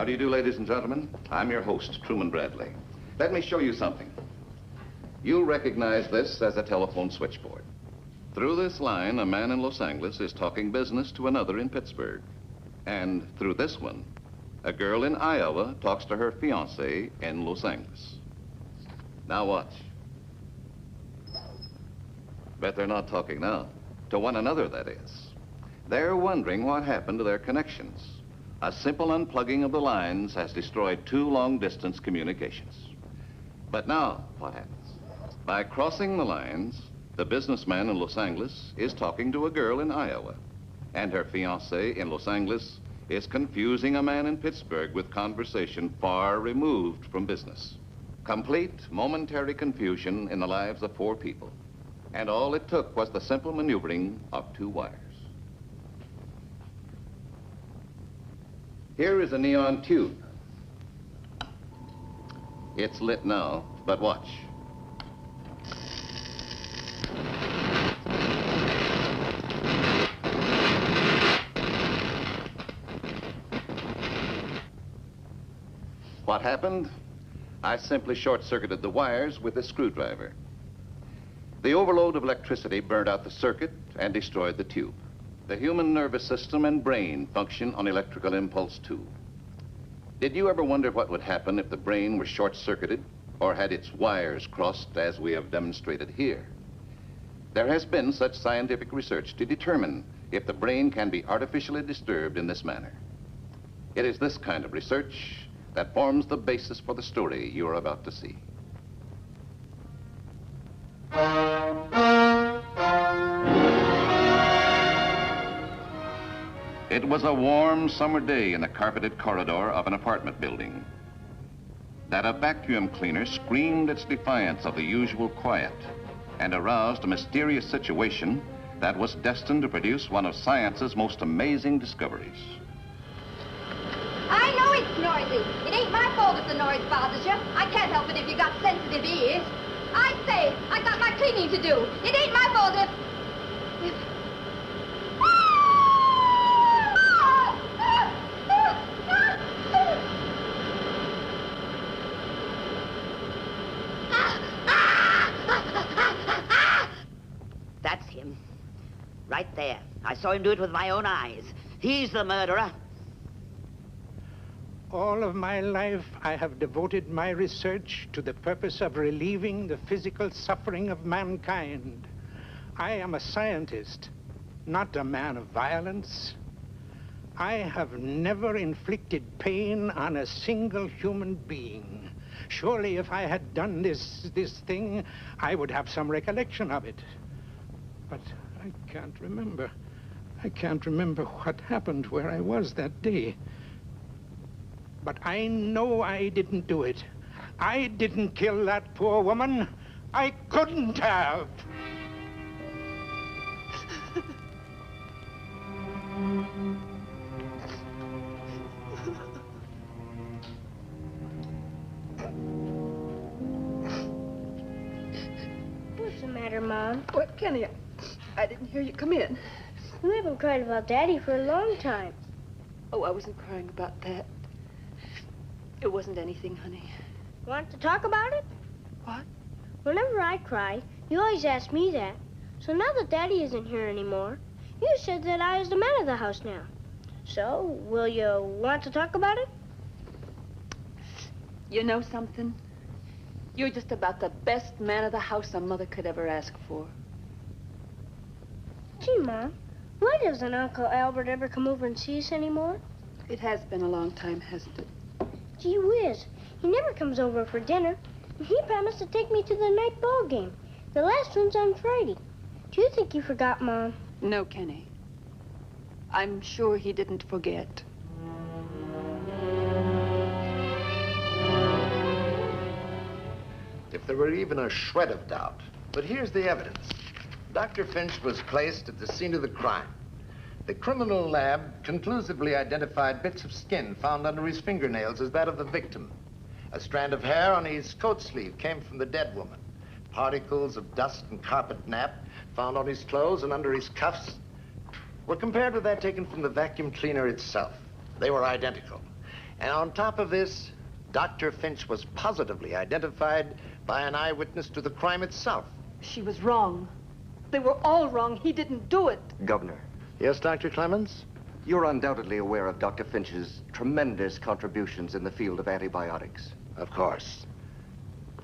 do you do, ladies and gentlemen? I'm your host, Truman Bradley. Let me show you something. You'll recognize this as a telephone switchboard. Through this line, a man in Los Angeles is talking business to another in Pittsburgh. And through this one, a girl in Iowa talks to her fiancé in Los Angeles. Now watch. Bet they're not talking now. To one another, that is. They're wondering what happened to their connections. A simple unplugging of the lines has destroyed 2 long-distance communications. But now, what happens? By crossing the lines, the businessman in Los Angeles is talking to a girl in Iowa, and her fiancé in Los Angeles is confusing a man in Pittsburgh with conversation far removed from business. Complete, momentary confusion in the lives of 4 people. And all it took was the simple maneuvering of 2 wires. Here is a neon tube. It's lit now, but watch. What happened? I simply short-circuited the wires with a screwdriver. The overload of electricity burned out the circuit and destroyed the tube. The human nervous system and brain function on electrical impulse too. Did you ever wonder what would happen if the brain were short-circuited or had its wires crossed as we have demonstrated here? There has been such scientific research to determine if the brain can be artificially disturbed in this manner. It is this kind of research that forms the basis for the story you are about to see. It was a warm summer day in the carpeted corridor of an apartment building. That a vacuum cleaner screamed its defiance of the usual quiet and aroused a mysterious situation that was destined to produce one of science's most amazing discoveries. I know it's noisy. It ain't my fault if the noise bothers you. I can't help it if you got sensitive ears. I say, I got my cleaning to do. It ain't my fault if... That's him. Right there. I saw him do it with my own eyes. He's the murderer. All of my life, I have devoted my research to the purpose of relieving the physical suffering of mankind. I am a scientist, not a man of violence. I have never inflicted pain on a single human being. Surely if I had done this thing, I would have some recollection of it. But I can't remember. I can't remember what happened, where I was that day. But I know I didn't do it. I didn't kill that poor woman. I couldn't have. What's the matter, Mom? What, Kenny? I didn't hear you come in. You haven't cried about Daddy for a long time. Oh, I wasn't crying about that. It wasn't anything, honey. Want to talk about it? What? Whenever I cry, you always ask me that. So now that Daddy isn't here anymore, you said that I was the man of the house now. So, will you want to talk about it? You know something? You're just about the best man of the house a mother could ever ask for. Gee, Mom, why doesn't Uncle Albert ever come over and see us anymore? It has been a long time, hasn't it? Gee whiz, he never comes over for dinner. And he promised to take me to the night ball game. The last one's on Friday. Do you think he forgot, Mom? No, Kenny. I'm sure he didn't forget. If there were even a shred of doubt. But here's the evidence. Dr. Finch was placed at the scene of the crime. The criminal lab conclusively identified bits of skin found under his fingernails as that of the victim. A strand of hair on his coat sleeve came from the dead woman. Particles of dust and carpet nap found on his clothes and under his cuffs were compared with that taken from the vacuum cleaner itself. They were identical. And on top of this, Dr. Finch was positively identified by an eyewitness to the crime itself. She was wrong. They were all wrong. He didn't do it. Governor, Yes, Dr. Clemens? you're undoubtedly aware of Dr. Finch's tremendous contributions in the field of antibiotics. Of course.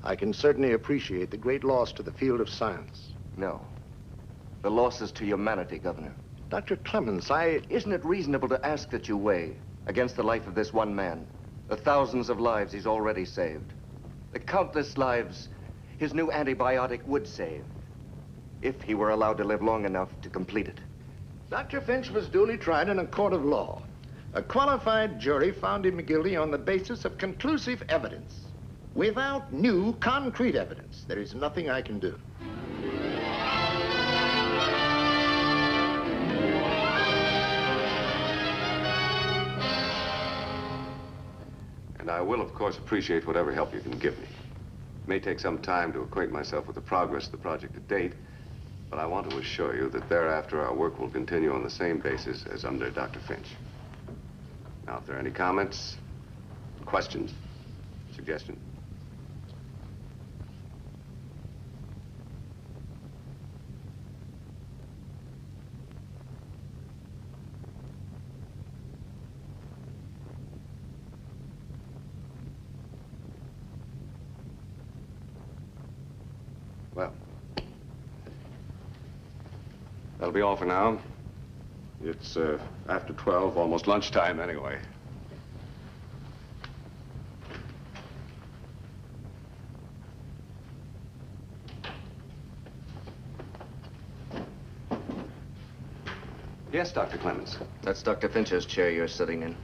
I can certainly appreciate the great loss to the field of science. No. The losses to humanity, Governor. Dr. Clemens, Isn't it reasonable to ask that you weigh, against the life of this one man, the thousands of lives he's already saved, the countless lives his new antibiotic would save, if he were allowed to live long enough to complete it? Dr. Finch was duly tried in a court of law. A qualified jury found him guilty on the basis of conclusive evidence. Without new, concrete evidence, there is nothing I can do. And I will, of course, appreciate whatever help you can give me. It may take some time to acquaint myself with the progress of the project to date, but I want to assure you that thereafter our work will continue on the same basis as under Dr. Finch. Now, if there are any comments, questions, suggestions? Well, that'll be all for now. It's after 12, almost lunchtime anyway. Yes, Dr. Clemens. That's Dr. Finch's chair you're sitting in.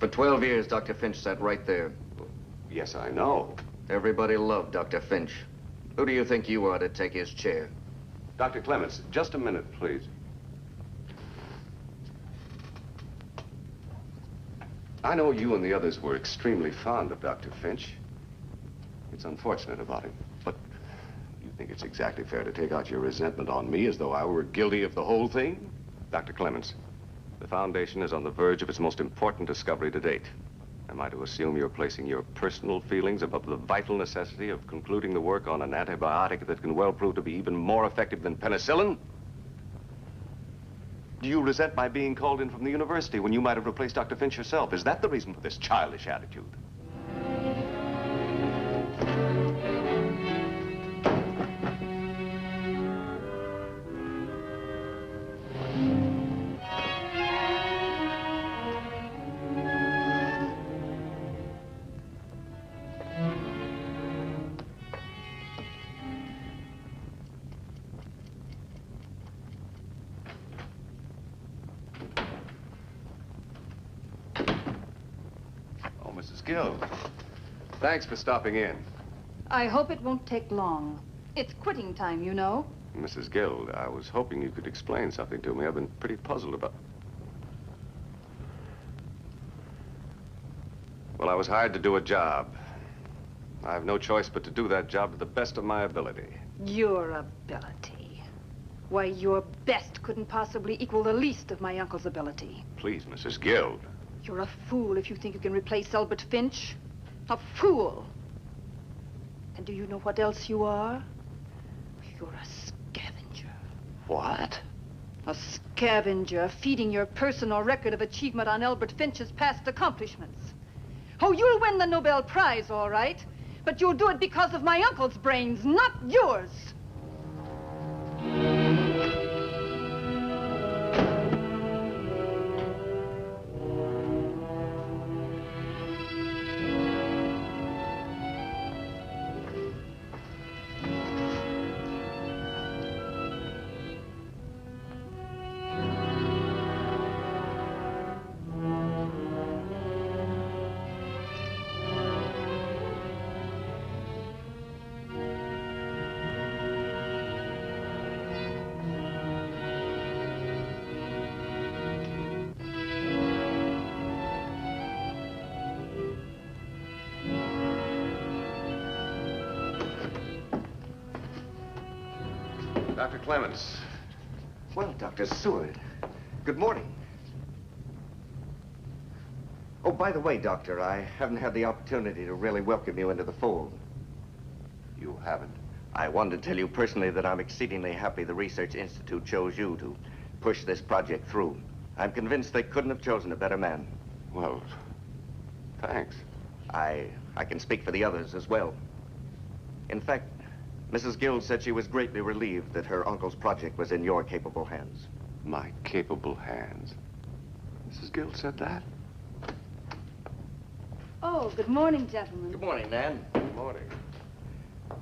For 12 years, Dr. Finch sat right there. Yes, I know. Everybody loved Dr. Finch. Who do you think you are to take his chair? Dr. Clemens, just a minute, please. I know you and the others were extremely fond of Dr. Finch. It's unfortunate about him, but you think it's exactly fair to take out your resentment on me as though I were guilty of the whole thing? Dr. Clemens, the Foundation is on the verge of its most important discovery to date. Am I to assume you're placing your personal feelings above the vital necessity of concluding the work on an antibiotic that can well prove to be even more effective than penicillin? Do you resent my being called in from the university when you might have replaced Dr. Finch yourself? Is that the reason for this childish attitude? Thanks for stopping in. I hope it won't take long. It's quitting time, you know. Mrs. Guild, I was hoping you could explain something to me. I've been pretty puzzled about... Well, I was hired to do a job. I have no choice but to do that job to the best of my ability. Your ability. Why, your best couldn't possibly equal the least of my uncle's ability. Please, Mrs. Guild. You're a fool if you think you can replace Albert Finch. A fool. And do you know what else you are? You're a scavenger. What? A scavenger feeding your personal record of achievement on Albert Finch's past accomplishments. Oh, you'll win the Nobel Prize, all right. But you'll do it because of my uncle's brains, not yours. Dr. Clemens. Well, Dr. Seward, good morning. Oh, by the way, Doctor, I haven't had the opportunity to really welcome you into the fold. You haven't? I wanted to tell you personally that I'm exceedingly happy the Research Institute chose you to push this project through. I'm convinced they couldn't have chosen a better man. Well, thanks. I can speak for the others as well. In fact, Mrs. Gill said she was greatly relieved that her uncle's project was in your capable hands. My capable hands. Mrs. Gill said that? Oh, good morning, gentlemen. Good morning, Nan. Good morning.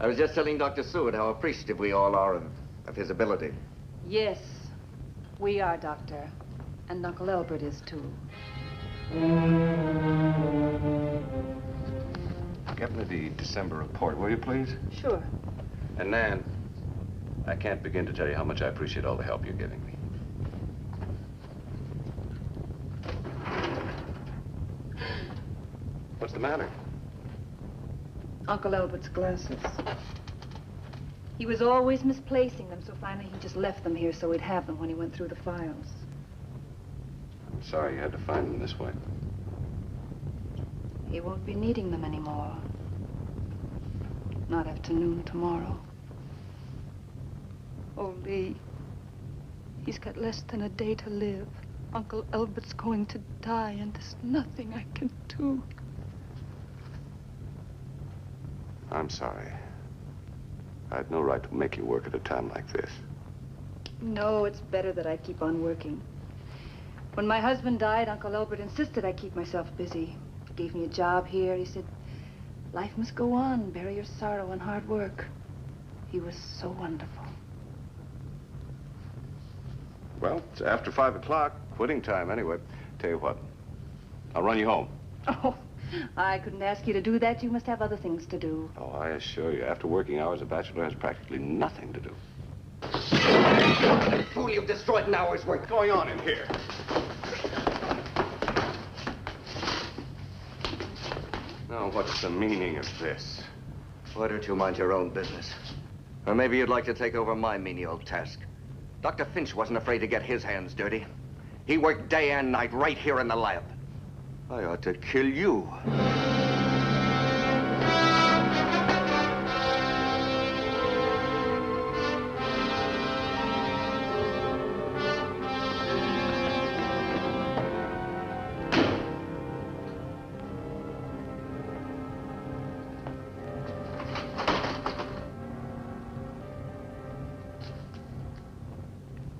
I was just telling Dr. Seward how appreciative we all are of his ability. Yes, we are, Doctor. And Uncle Albert is, too. Get me the December report, will you, please? Sure. And Nan, I can't begin to tell you how much I appreciate all the help you're giving me. What's the matter? Uncle Albert's glasses. He was always misplacing them, so finally he just left them here so he'd have them when he went through the files. I'm sorry you had to find them this way. He won't be needing them anymore. Not after noon tomorrow. Oh, Lee. He's got less than a day to live. Uncle Albert's going to die, and there's nothing I can do. I'm sorry. I had no right to make you work at a time like this. No, it's better that I keep on working. When my husband died, Uncle Albert insisted I keep myself busy. He gave me a job here. He said, life must go on. Bury your sorrow and hard work. He was so wonderful. Well, it's after 5 o'clock. Quitting time, anyway. Tell you what, I'll run you home. Oh, I couldn't ask you to do that. You must have other things to do. Oh, I assure you, after working hours, a bachelor has practically nothing to do. Fool, you've destroyed an hour's work. What's going on in here? Now, what's the meaning of this? Why don't you mind your own business? Or maybe you'd like to take over my menial task. Dr. Finch wasn't afraid to get his hands dirty. He worked day and night right here in the lab. I ought to kill you.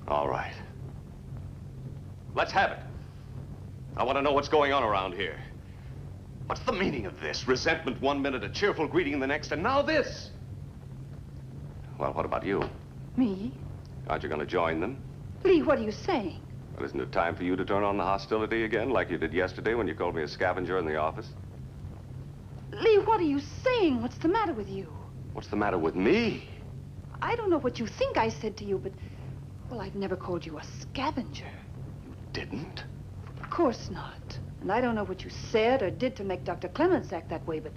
All right. Let's have it. I want to know what's going on around here. What's the meaning of this? Resentment one minute, a cheerful greeting the next, and now this. Well, what about you? Me? Aren't you going to join them? Lee, what are you saying? Well, isn't it time for you to turn on the hostility again, like you did yesterday when you called me a scavenger in the office? Lee, what are you saying? What's the matter with you? What's the matter with me? I don't know what you think I said to you, but... Well, I've never called you a scavenger. Didn't? Of course not. And I don't know what you said or did to make Dr. Clements act that way, but...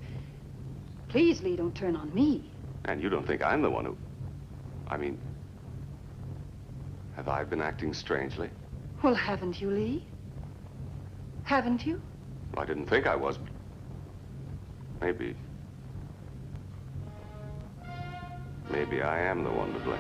Please, Lee, don't turn on me. And you don't think I'm the one who... I mean... Have I been acting strangely? Well, haven't you, Lee? Haven't you? Well, I didn't think I was, but... Maybe... Maybe I am the one to blame.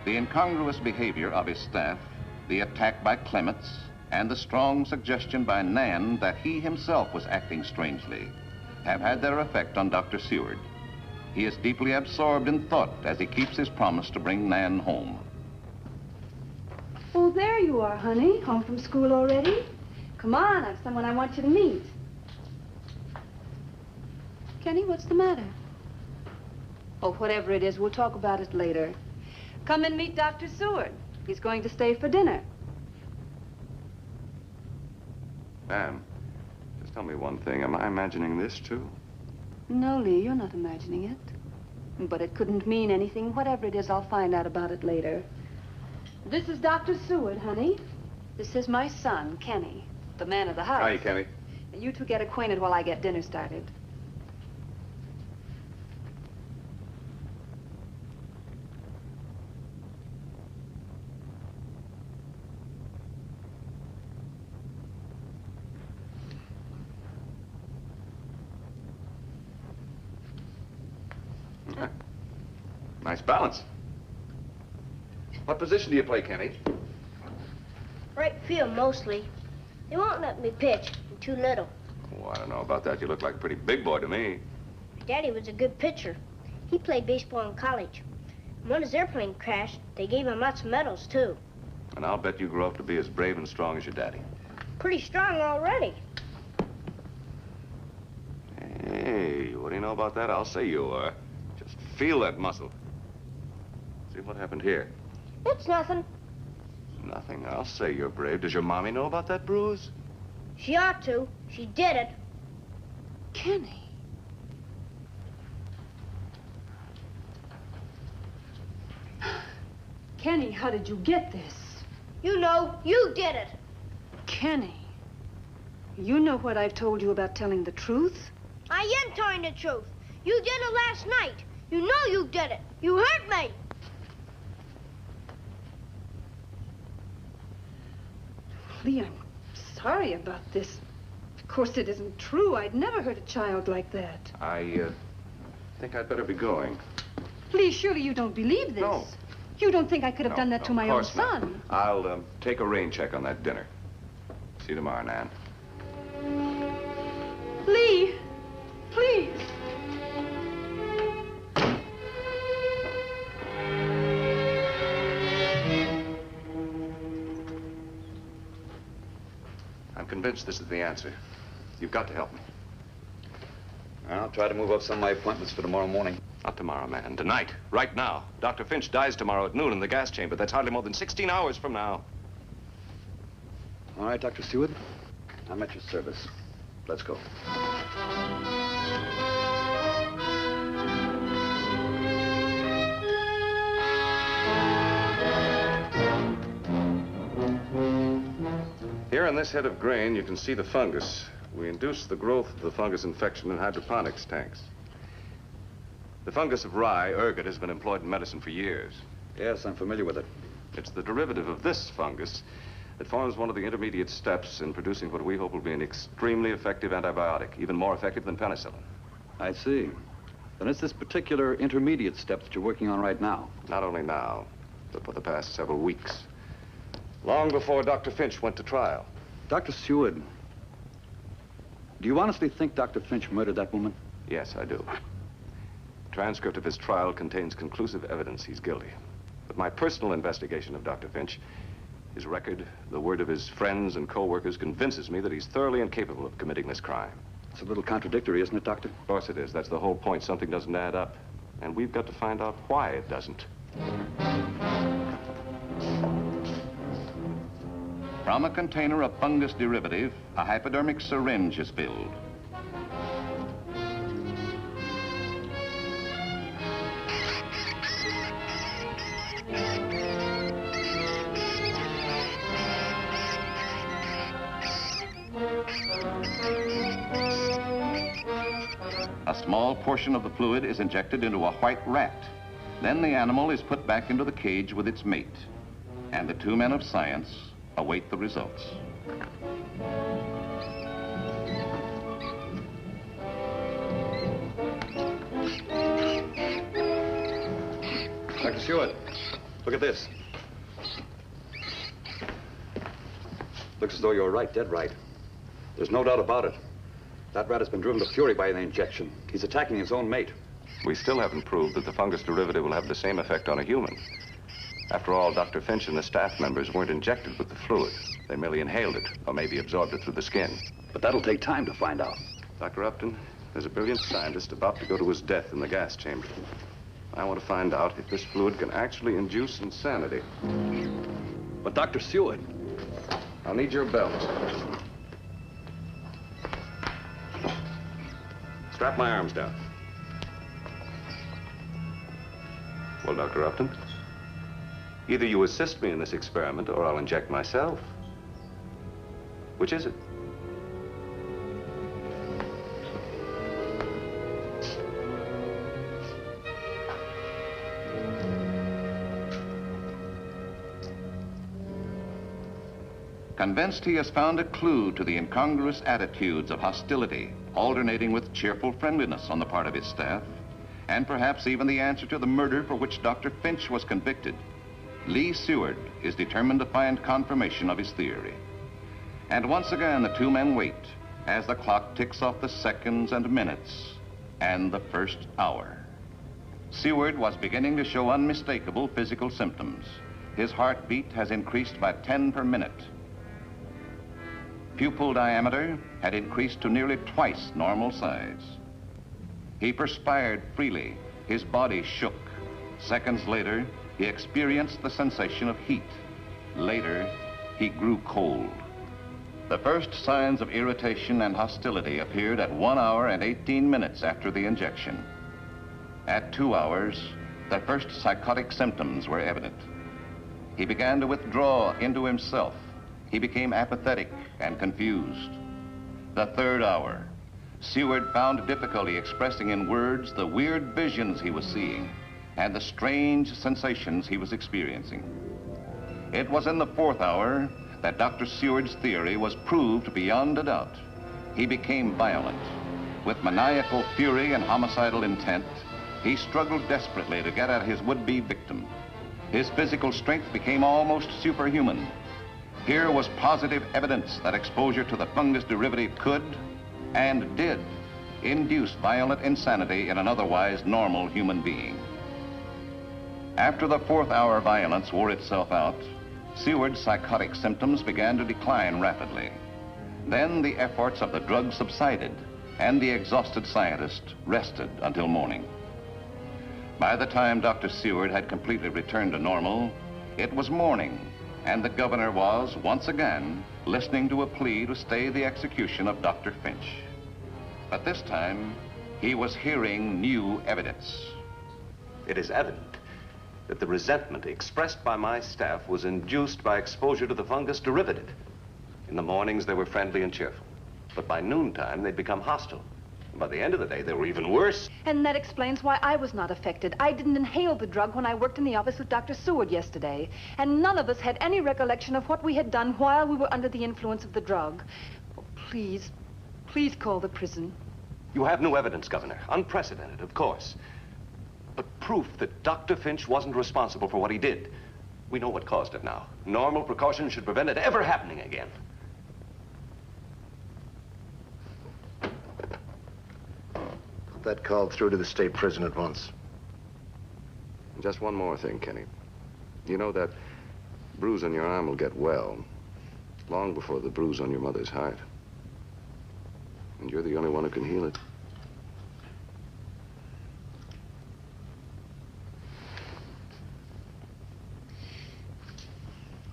The incongruous behavior of his staff, the attack by Clements, and the strong suggestion by Nan that he himself was acting strangely have had their effect on Dr. Seward. He is deeply absorbed in thought as he keeps his promise to bring Nan home. Oh, there you are, honey. Home from school already? Come on, I've someone I want you to meet. Kenny, what's the matter? Oh, whatever it is, we'll talk about it later. Come and meet Dr. Seward. He's going to stay for dinner. Ma'am, just tell me one thing. Am I imagining this, too? No, Lee, you're not imagining it. But it couldn't mean anything. Whatever it is, I'll find out about it later. This is Dr. Seward, honey. This is my son, Kenny, the man of the house. Hi, Kenny. You two get acquainted while I get dinner started. Nice balance. What position do you play, Kenny? Right field, mostly. They won't let me pitch. I'm too little. Oh, I don't know about that. You look like a pretty big boy to me. Daddy was a good pitcher. He played baseball in college. And when his airplane crashed, they gave him lots of medals, too. And I'll bet you grow up to be as brave and strong as your daddy. Pretty strong already. Hey, what do you know about that? I'll say you are. Just feel that muscle. See what happened here? It's nothing. Nothing. I'll say you're brave. Does your mommy know about that bruise? She ought to. She did it. Kenny. Kenny, how did you get this? You know, you did it. Kenny, you know what I've told you about telling the truth? I am telling the truth. You did it last night. You know you did it. You hurt me. Lee, I'm sorry about this. Of course, it isn't true. I'd never hurt a child like that. I think I'd better be going. Lee, surely you don't believe this. No. You don't think I could have done that to my own Of course not. son? I'll take a rain check on that dinner. See you tomorrow, Nan. Lee, please. I'm convinced this is the answer. You've got to help me. I'll try to move up some of my appointments for tomorrow morning. Not tomorrow, man. Tonight. Right now. Dr. Finch dies tomorrow at noon in the gas chamber. That's hardly more than 16 hours from now. All right, Dr. Stewart. I'm at your service. Let's go. Here on this head of grain, you can see the fungus. We induce the growth of the fungus infection in hydroponics tanks. The fungus of rye, ergot, has been employed in medicine for years. Yes, I'm familiar with it. It's the derivative of this fungus that forms one of the intermediate steps in producing what we hope will be an extremely effective antibiotic, even more effective than penicillin. I see. Then it's this particular intermediate step that you're working on right now. Not only now, but for the past several weeks. Long before Dr. Finch went to trial. Dr. Stewart, do you honestly think Dr. Finch murdered that woman? Yes, I do. Transcript of his trial contains conclusive evidence he's guilty. But my personal investigation of Dr. Finch, his record, the word of his friends and co-workers convinces me that he's thoroughly incapable of committing this crime. It's a little contradictory, isn't it, Doctor? Of course it is. That's the whole point. Something doesn't add up. And we've got to find out why it doesn't. From a container of fungus derivative, a hypodermic syringe is filled. A small portion of the fluid is injected into a white rat. Then the animal is put back into the cage with its mate. And the two men of science await the results. Dr. Stewart, look at this. Looks as though you're right, dead right. There's no doubt about it. That rat has been driven to fury by the injection. He's attacking his own mate. We still haven't proved that the fungus derivative will have the same effect on a human. After all, Dr. Finch and the staff members weren't injected with the fluid. They merely inhaled it, or maybe absorbed it through the skin. But that'll take time to find out. Dr. Upton, there's a brilliant scientist about to go to his death in the gas chamber. I want to find out if this fluid can actually induce insanity. But Dr. Stewart... I'll need your belt. Strap my arms down. Well, Dr. Upton, either you assist me in this experiment or I'll inject myself. Which is it? Convinced he has found a clue to the incongruous attitudes of hostility, alternating with cheerful friendliness on the part of his staff, and perhaps even the answer to the murder for which Dr. Finch was convicted, Lee Seward is determined to find confirmation of his theory. And once again, the two men wait as the clock ticks off the seconds and minutes and the first hour. Seward was beginning to show unmistakable physical symptoms. His heartbeat has increased by 10 per minute. Pupil diameter had increased to nearly twice normal size. He perspired freely. His body shook. Seconds later, he experienced the sensation of heat. Later, he grew cold. The first signs of irritation and hostility appeared at 1 hour and 18 minutes after the injection. At 2 hours, the first psychotic symptoms were evident. He began to withdraw into himself. He became apathetic and confused. The 3rd hour, Seward found difficulty expressing in words the weird visions he was seeing and the strange sensations he was experiencing. It was in the 4th hour that Dr. Seward's theory was proved beyond a doubt. He became violent. With maniacal fury and homicidal intent, he struggled desperately to get at his would-be victim. His physical strength became almost superhuman. Here was positive evidence that exposure to the fungus derivative could, and did, induce violent insanity in an otherwise normal human being. After the 4th hour violence wore itself out, Seward's psychotic symptoms began to decline rapidly. Then the efforts of the drug subsided, and the exhausted scientist rested until morning. By the time Dr. Seward had completely returned to normal, it was morning, and the governor was, once again, listening to a plea to stay the execution of Dr. Finch. But this time, he was hearing new evidence. It is evident that the resentment expressed by my staff was induced by exposure to the fungus derivative. In the mornings, they were friendly and cheerful. But by noontime, they'd become hostile. And by the end of the day, they were even worse. And that explains why I was not affected. I didn't inhale the drug when I worked in the office with Dr. Seward yesterday. And none of us had any recollection of what we had done while we were under the influence of the drug. Oh, please, please call the prison. You have no evidence, Governor. Unprecedented, of course. But proof that Dr. Finch wasn't responsible for what he did. We know what caused it now. Normal precautions should prevent it ever happening again. Put that call through to the state prison at once. Just one more thing, Kenny. You know that bruise on your arm will get well long before the bruise on your mother's heart. And you're the only one who can heal it.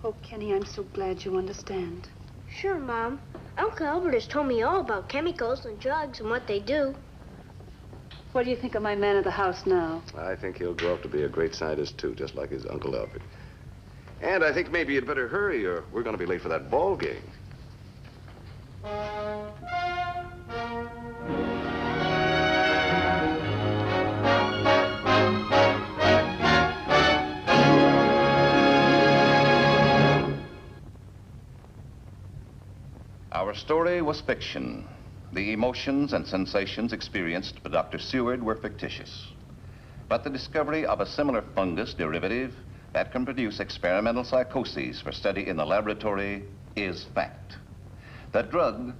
Oh, Kenny, I'm so glad you understand. Sure, Mom. Uncle Albert has told me all about chemicals and drugs and what they do. What do you think of my man of the house now? I think he'll grow up to be a great scientist, too, just like his Uncle Albert. And I think maybe you'd better hurry, or we're going to be late for that ball game. Our story was fiction. The emotions and sensations experienced by Dr. Seward were fictitious. But the discovery of a similar fungus derivative that can produce experimental psychoses for study in the laboratory is fact. The drug